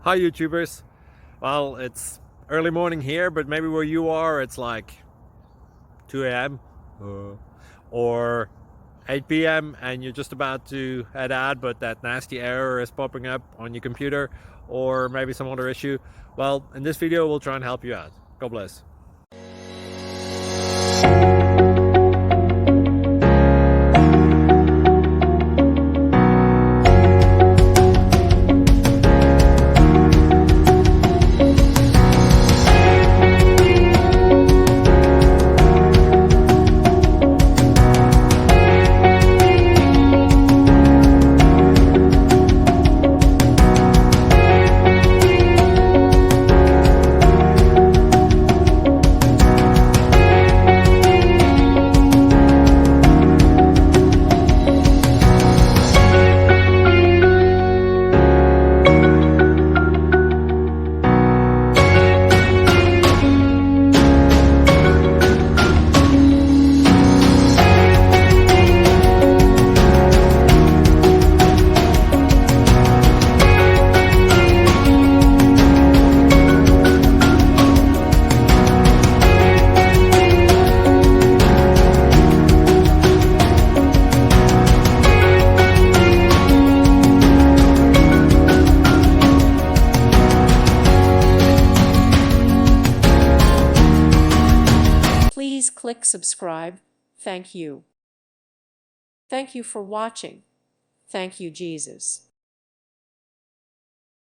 Hi YouTubers. Well, it's early morning here, but maybe where you are it's like 2 a.m. or 8 p.m. and you're just about to head out, but that nasty error is popping up on your computer, or maybe some other issue. Well, in this video we'll try and help you out. God bless. Please click subscribe. Thank you. Thank you for watching. Thank you, Jesus.